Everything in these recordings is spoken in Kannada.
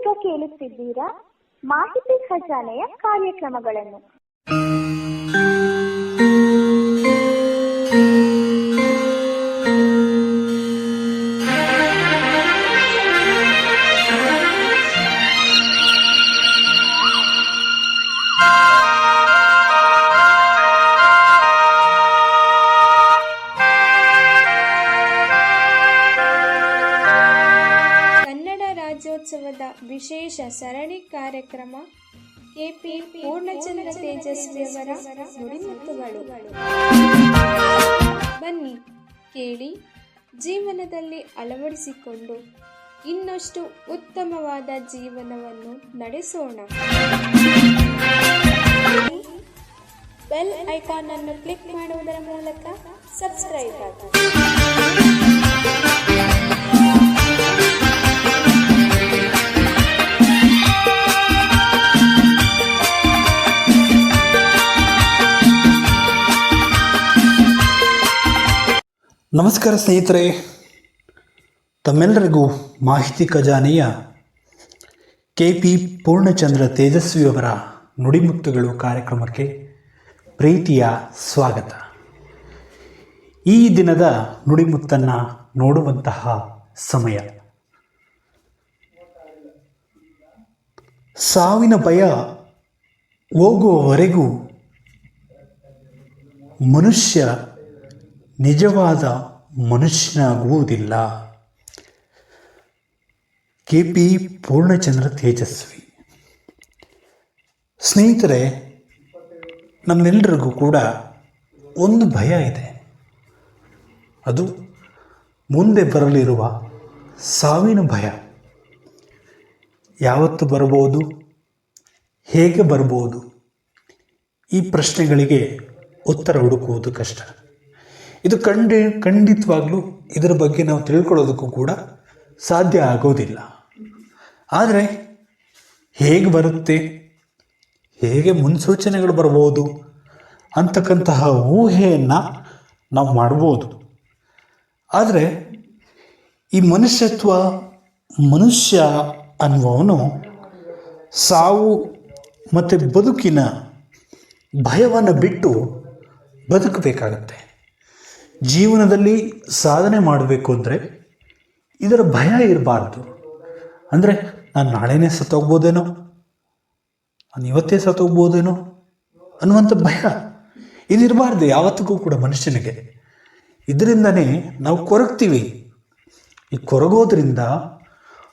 ಈಗ ಕೇಳುತ್ತಿದ್ದೀರಾ ಮಾಹಿತಿ ಖಜಾನೆಯ ಕಾರ್ಯಕ್ರಮಗಳನ್ನು. ರಾಜ್ಯೋತ್ಸವದ ವಿಶೇಷ ಸರಣಿ ಕಾರ್ಯಕ್ರಮ ಕೆಪಿ ಪೂರ್ಣಚಂದ್ರ ತೇಜಸ್ವಿಯವರ ನುಡಿಮುತ್ತುಗಳು. ಬನ್ನಿ ಕೇಳಿ, ಜೀವನದಲ್ಲಿ ಅಳವಡಿಸಿಕೊಂಡು ಇನ್ನಷ್ಟು ಉತ್ತಮವಾದ ಜೀವನವನ್ನು ನಡೆಸೋಣ. ಬೆಲ್ ಐಕಾನ್ ಅನ್ನು ಕ್ಲಿಕ್ ಮಾಡುವುದರ ಮೂಲಕ ಸಬ್ಸ್ಕ್ರೈಬ್ ಆಗಿ. ನಮಸ್ಕಾರ ಸ್ನೇಹಿತರೆ, ತಮ್ಮೆಲ್ಲರಿಗೂ ಮಾಹಿತಿ ಖಜಾನೆಯ ಕೆಪಿ ಪೂರ್ಣಚಂದ್ರ ತೇಜಸ್ವಿಯವರ ನುಡಿಮುತ್ತುಗಳು ಕಾರ್ಯಕ್ರಮಕ್ಕೆ ಪ್ರೀತಿಯ ಸ್ವಾಗತ. ಈ ದಿನದ ನುಡಿಮುತ್ತನ್ನು ನೋಡುವಂತಹ ಸಮಯ. ಸಾವಿನ ಭಯ ಹೋಗುವವರೆಗೂ ಮನುಷ್ಯ ನಿಜವಾದ ಮನುಷ್ಯನಾಗುವುದಿಲ್ಲ. ಕೆಪಿ ಪೂರ್ಣಚಂದ್ರ ತೇಜಸ್ವಿ. ಸ್ನೇಹಿತರೆ, ನಮ್ಮೆಲ್ಲರಿಗೂ ಕೂಡ ಒಂದು ಭಯ ಇದೆ. ಅದು ಮುಂದೆ ಬರಲಿರುವ ಸಾವಿನ ಭಯ. ಯಾವತ್ತು ಬರಬಹುದು, ಹೇಗೆ ಬರಬಹುದು, ಈ ಪ್ರಶ್ನೆಗಳಿಗೆ ಉತ್ತರ ಹುಡುಕುವುದು ಕಷ್ಟ. ಇದು ಖಂಡಿತವಾಗ್ಲೂ ಇದರ ಬಗ್ಗೆ ನಾವು ತಿಳ್ಕೊಳ್ಳೋದಕ್ಕೂ ಕೂಡ ಸಾಧ್ಯ ಆಗೋದಿಲ್ಲ. ಆದರೆ ಹೇಗೆ ಬರುತ್ತೆ, ಹೇಗೆ ಮುನ್ಸೂಚನೆಗಳು ಬರ್ಬೋದು ಅಂತಕ್ಕಂತಹ ಊಹೆಯನ್ನು ನಾವು ಮಾಡ್ಬೋದು. ಆದರೆ ಈ ಮನುಷ್ಯ ಅನ್ನುವವನು ಸಾವು ಮತ್ತು ಬದುಕಿನ ಭಯವನ್ನು ಬಿಟ್ಟು ಬದುಕಬೇಕಾಗತ್ತೆ. ಜೀವನದಲ್ಲಿ ಸಾಧನೆ ಮಾಡಬೇಕು ಅಂದರೆ ಇದರ ಭಯ ಇರಬಾರ್ದು. ಅಂದರೆ ನಾನು ನಾಳೆನೇ ಸತ್ತೋಗ್ಬೋದೇನೋ, ನಾನು ಇವತ್ತೇ ಸತ್ತೋಗ್ಬೋದೇನೋ ಅನ್ನುವಂಥ ಭಯ ಇದಿರಬಾರ್ದು ಯಾವತ್ತಿಗೂ ಕೂಡ ಮನುಷ್ಯನಿಗೆ. ಇದರಿಂದನೇ ನಾವು ಕೊರಗ್ತೀವಿ. ಈ ಕೊರಗೋದ್ರಿಂದ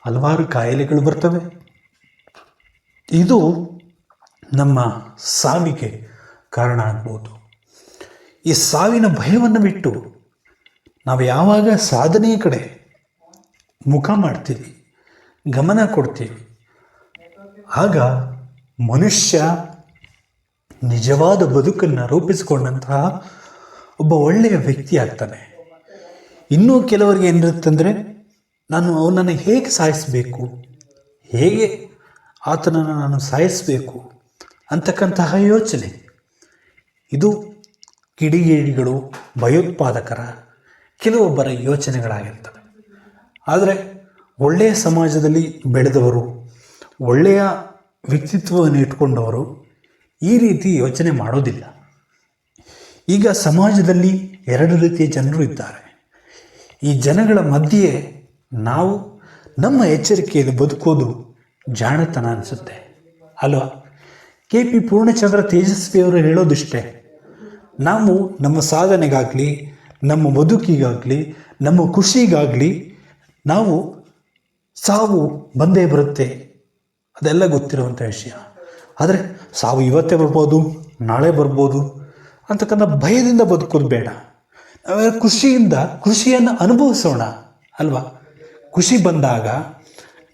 ಹಲವಾರು ಕಾಯಿಲೆಗಳು ಬರ್ತವೆ. ಇದು ನಮ್ಮ ಸಾವಿಗೆ ಕಾರಣ ಆಗ್ಬೋದು. ಈ ಸಾವಿನ ಭಯವನ್ನು ಬಿಟ್ಟು ನಾವು ಯಾವಾಗ ಸಾಧನೆಯ ಕಡೆ ಮುಖ ಮಾಡ್ತೀವಿ, ಗಮನ ಕೊಡ್ತೀವಿ, ಆಗ ಮನುಷ್ಯ ನಿಜವಾದ ಬದುಕನ್ನು ರೂಪಿಸಿಕೊಂಡಂತಹ ಒಬ್ಬ ಒಳ್ಳೆಯ ವ್ಯಕ್ತಿ ಆಗ್ತಾನೆ. ಇನ್ನೂ ಕೆಲವರಿಗೆ ಏನಿರುತ್ತಂದರೆ, ನಾನು ಅವನನ್ನು ಹೇಗೆ ಸಾಯಿಸಬೇಕು, ಹೇಗೆ ಆತನನ್ನು ನಾನು ಸಾಯಿಸಬೇಕು ಅಂತಕ್ಕಂತಹ ಯೋಚನೆ. ಇದು ಕಿಡಿಗೇಡಿಗಳು, ಭಯೋತ್ಪಾದಕರ ಕೆಲವೊಬ್ಬರ ಯೋಚನೆಗಳಾಗಿರ್ತವೆ. ಆದರೆ ಒಳ್ಳೆಯ ಸಮಾಜದಲ್ಲಿ ಬೆಳೆದವರು, ಒಳ್ಳೆಯ ವ್ಯಕ್ತಿತ್ವವನ್ನು ಇಟ್ಕೊಂಡವರು ಈ ರೀತಿ ಯೋಚನೆ ಮಾಡೋದಿಲ್ಲ. ಈಗ ಸಮಾಜದಲ್ಲಿ ಎರಡು ರೀತಿಯ ಜನರು ಇದ್ದಾರೆ. ಈ ಜನಗಳ ಮಧ್ಯೆ ನಾವು ನಮ್ಮ ಎಚ್ಚರಿಕೆಯಲ್ಲಿ ಬದುಕೋದು ಜಾಣತನ ಅನಿಸುತ್ತೆ ಅಲ್ವಾ? ಕೆಪಿ ಪೂರ್ಣಚಂದ್ರ ತೇಜಸ್ವಿಯವರು ಹೇಳೋದಿಷ್ಟೇ. ನಾವು ನಮ್ಮ ಸಾಧನೆಗಾಗಲಿ, ನಮ್ಮ ಬದುಕಿಗಾಗಲಿ, ನಮ್ಮ ಖುಷಿಗಾಗಲಿ ನಾವು ಸಾವು ಬಂದೇ ಬರುತ್ತೆ, ಅದೆಲ್ಲ ಗೊತ್ತಿರುವಂಥ ವಿಷಯ. ಆದರೆ ಸಾವು ಇವತ್ತೇ ಬರ್ಬೋದು, ನಾಳೆ ಬರ್ಬೋದು ಅಂತಕ್ಕಂಥ ಭಯದಿಂದ ಬದುಕೋದು ಬೇಡ. ನಾವೇ ಖುಷಿಯನ್ನು ಅನುಭವಿಸೋಣ ಅಲ್ವಾ? ಖುಷಿ ಬಂದಾಗ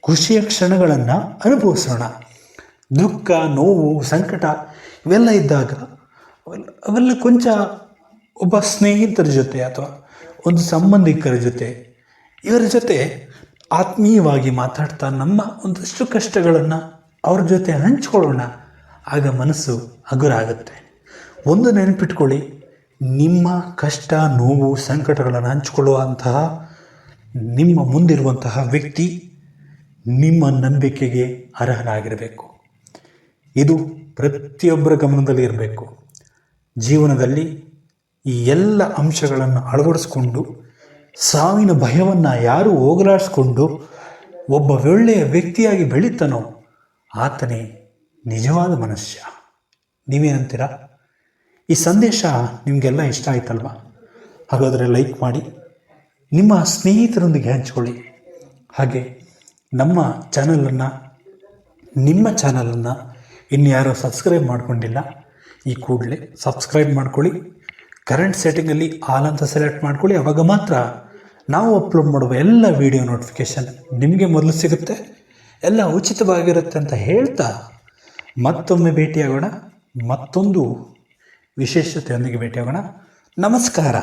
ಖುಷಿಯ ಕ್ಷಣಗಳನ್ನು ಅನುಭವಿಸೋಣ. ದುಃಖ, ನೋವು, ಸಂಕಟ ಇವೆಲ್ಲ ಇದ್ದಾಗ ಅವೆಲ್ಲ ಕೊಂಚ ಒಬ್ಬ ಸ್ನೇಹಿತರ ಜೊತೆ ಅಥವಾ ಒಂದು ಸಂಬಂಧಿಕರ ಜೊತೆ, ಇವರ ಜೊತೆ ಆತ್ಮೀಯವಾಗಿ ಮಾತಾಡ್ತಾ ನಮ್ಮ ಒಂದಷ್ಟು ಕಷ್ಟಗಳನ್ನು ಅವ್ರ ಜೊತೆ ಹಂಚ್ಕೊಳ್ಳೋಣ. ಆಗ ಮನಸ್ಸು ಹಗುರಾಗುತ್ತೆ. ಒಂದು ನೆನಪಿಟ್ಕೊಳ್ಳಿ, ನಿಮ್ಮ ಕಷ್ಟ, ನೋವು, ಸಂಕಟಗಳನ್ನು ಹಂಚಿಕೊಳ್ಳುವಂತಹ ನಿಮ್ಮ ಮುಂದಿರುವಂತಹ ವ್ಯಕ್ತಿ ನಿಮ್ಮ ನಂಬಿಕೆಗೆ ಅರ್ಹರಾಗಿರಬೇಕು. ಇದು ಪ್ರತಿಯೊಬ್ಬರ ಗಮನದಲ್ಲಿ ಇರಬೇಕು. ಜೀವನದಲ್ಲಿ ಈ ಎಲ್ಲ ಅಂಶಗಳನ್ನು ಅಳವಡಿಸ್ಕೊಂಡು ಸಾವಿನ ಭಯವನ್ನು ಯಾರು ಹೋಗಲಾಡಿಸ್ಕೊಂಡು ಒಬ್ಬ ಒಳ್ಳೆಯ ವ್ಯಕ್ತಿಯಾಗಿ ಬೆಳೀತಾನೋ ಆತನೇ ನಿಜವಾದ ಮನುಷ್ಯ. ನೀವೇನಂತೀರಾ? ಈ ಸಂದೇಶ ನಿಮಗೆಲ್ಲ ಇಷ್ಟ ಆಯ್ತಲ್ವಾ? ಹಾಗಾದರೆ ಲೈಕ್ ಮಾಡಿ, ನಿಮ್ಮ ಸ್ನೇಹಿತರೊಂದಿಗೆ ಹಂಚಿಕೊಳ್ಳಿ. ಹಾಗೆ ನಮ್ಮ ಚಾನಲನ್ನು ಇನ್ಯಾರೋ ಸಬ್ಸ್ಕ್ರೈಬ್ ಮಾಡ್ಕೊಂಡಿಲ್ಲ, ಈ ಕೂಡಲೇ ಸಬ್ಸ್ಕ್ರೈಬ್ ಮಾಡ್ಕೊಳ್ಳಿ. ಕರೆಂಟ್ ಸೆಟ್ಟಿಂಗಲ್ಲಿ ಆಲ್ ಅಂತ ಸೆಲೆಕ್ಟ್ ಮಾಡ್ಕೊಳ್ಳಿ. ಆವಾಗ ಮಾತ್ರ ನಾವು ಅಪ್ಲೋಡ್ ಮಾಡುವ ಎಲ್ಲ ವಿಡಿಯೋ ನೋಟಿಫಿಕೇಷನ್ ನಿಮಗೆ ಮೊದಲು ಸಿಗುತ್ತೆ, ಎಲ್ಲ ಉಚಿತವಾಗಿರುತ್ತೆ ಅಂತ ಹೇಳ್ತಾ ಮತ್ತೊಮ್ಮೆ ಭೇಟಿಯಾಗೋಣ, ಮತ್ತೊಂದು ವಿಶೇಷತೆಯೊಂದಿಗೆ ಭೇಟಿಯಾಗೋಣ. ನಮಸ್ಕಾರ.